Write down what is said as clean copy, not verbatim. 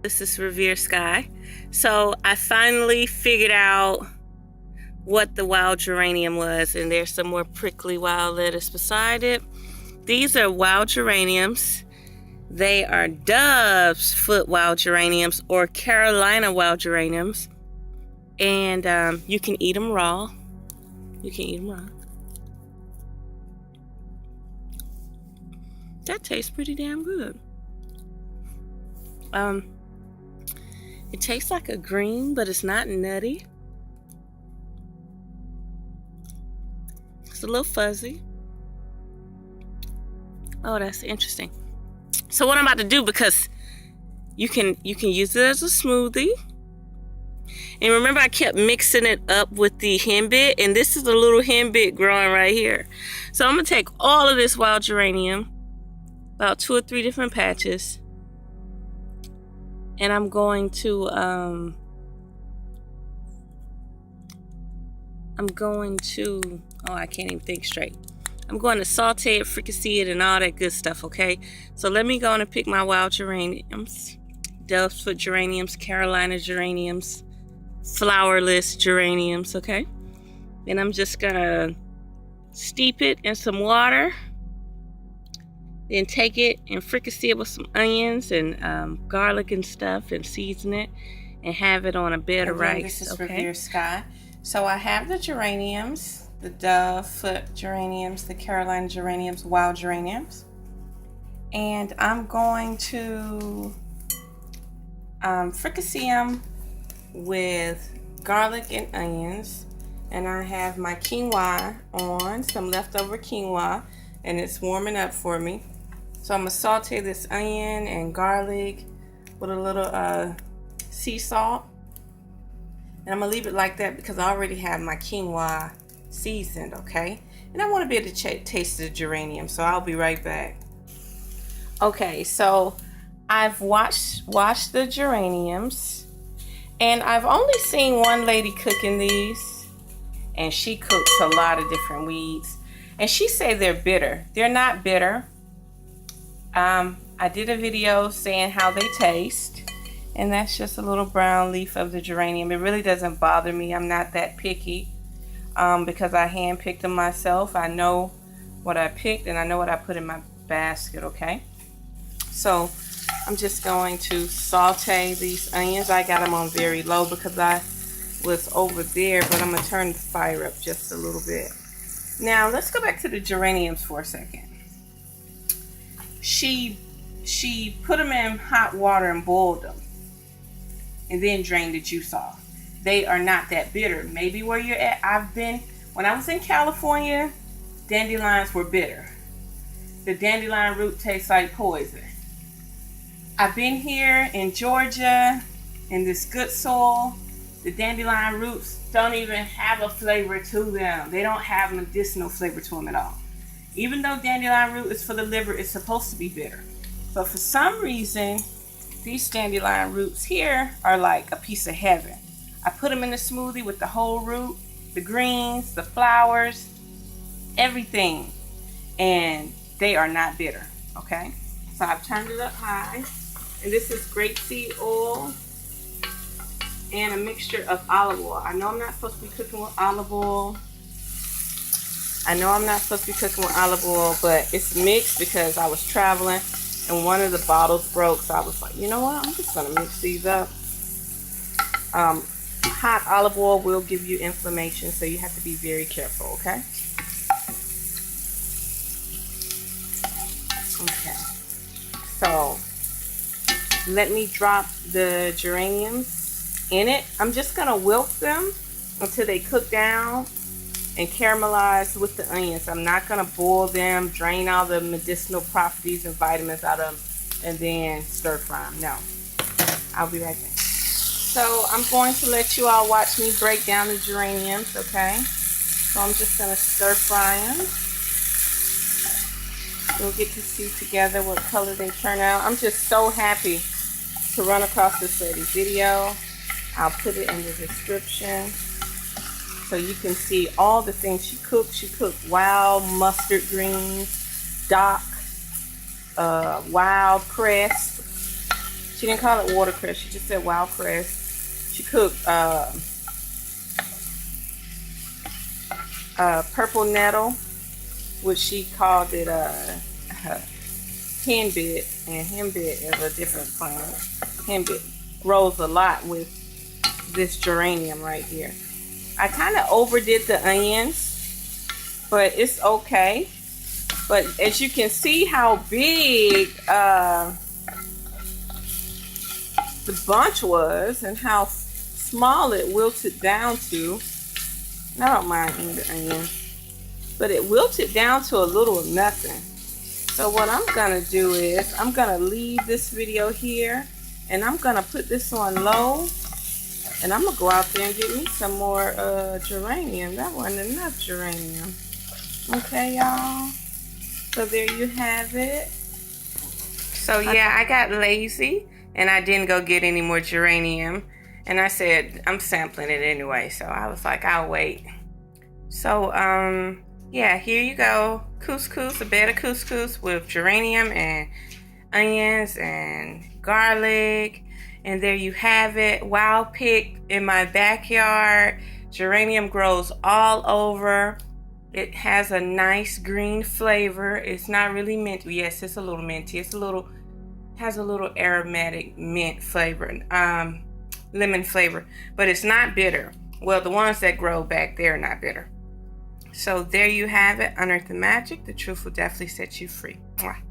This is Revere Sky. So I finally figured out what the wild geranium was, and there's some more prickly wild lettuce beside it. These are wild geraniums. They are Dovesfoot wild geraniums or Carolina wild geraniums, and you can eat them raw. That tastes pretty damn good. It tastes like a green, but it's not nutty. It's a little fuzzy. Oh, that's interesting. So what I'm about to do, because you can use it as a smoothie. And remember, I kept mixing it up with the henbit, and this is a little henbit growing right here. So I'm gonna take all of this wild geranium, about 2 or 3 different patches, and I'm going to oh, I can't even think straight. I'm going to saute it, fricassee it, and all that good stuff, okay? So let me go and pick my wild geraniums, Dovesfoot geraniums, Carolina geraniums, flowerless geraniums, okay? And I'm just gonna steep it in some water, then take it and fricassee it with some onions and garlic and stuff, and season it and have it on a bed of rice. This is Revere Sky. So I have the geraniums, the Dovesfoot geraniums, the Carolina geraniums, wild geraniums, and I'm going to fricassee them with garlic and onions. And I have my quinoa on, some leftover quinoa, and it's warming up for me. So I'm gonna saute this onion and garlic with a little sea salt, and I'm gonna leave it like that because I already have my quinoa seasoned, okay? And I want to be able to taste the geranium, so I'll be right back. Okay, so I've washed the geraniums, and I've only seen one lady cooking these, and she cooks a lot of different weeds, and she said they're bitter. They're not bitter. I did a video saying how they taste, and that's just a little brown leaf of the geranium. It really doesn't bother me. I'm not that picky because I hand-picked them myself. I know what I picked, and I know what I put in my basket, okay? So I'm just going to saute these onions. I got them on very low because I was over there, but I'm going to turn the fire up just a little bit. Now, let's go back to the geraniums for a second. She put them in hot water and boiled them, and then drained the juice off. They are not that bitter. Maybe where you're at, when I was in California, dandelions were bitter. The dandelion root tastes like poison. I've been here in Georgia, in this good soil. The dandelion roots don't even have a flavor to them. They don't have medicinal flavor to them at all. Even though dandelion root is for the liver, it's supposed to be bitter. But for some reason, these dandelion roots here are like a piece of heaven. I put them in the smoothie with the whole root, the greens, the flowers, everything, and they are not bitter, okay? So I've turned it up high, and this is grapeseed oil and a mixture of olive oil. I know I'm not supposed to be cooking with olive oil. But it's mixed because I was traveling and one of the bottles broke, so I was like, you know what, I'm just gonna mix these up. Hot olive oil will give you inflammation, so you have to be very careful, okay? Okay, so let me drop the geraniums in it. I'm just gonna wilt them until they cook down and caramelize with the onions. I'm not gonna boil them, drain all the medicinal properties and vitamins out of them, and then stir fry them. No, I'll be right back. So I'm going to let you all watch me break down the geraniums, okay? So I'm just gonna stir fry them. We'll get to see together what color they turn out. I'm just so happy to run across this lady's video. I'll put it in the description so you can see all the things she cooked. She cooked wild mustard greens, dock, wild cress. She didn't call it watercress. She just said wild cress. She cooked purple nettle, which she called it henbit, and henbit is a different plant. Henbit grows a lot with this geranium right here. I kind of overdid the onions, but it's okay. But as you can see how big the bunch was and how small it wilted down to. I don't mind eating the onions, but it wilted down to a little of nothing. So what I'm gonna do is I'm gonna leave this video here, and I'm gonna put this on low, and I'm gonna go out there and get me some more geranium. That wasn't enough geranium. Okay, y'all. So there you have it. So yeah, I got lazy and I didn't go get any more geranium. And I said, I'm sampling it anyway. So I was like, I'll wait. So, yeah, here you go. Couscous, a bed of couscous with geranium and onions and garlic. And there you have it. Wild picked in my backyard. Geranium grows all over. It has a nice green flavor. It's not really minty. Yes, it's a little minty. Has a little aromatic mint flavor, lemon flavor, but it's not bitter. Well, the ones that grow back there are not bitter. So there you have it. Unearth the magic. The truth will definitely set you free. Mwah.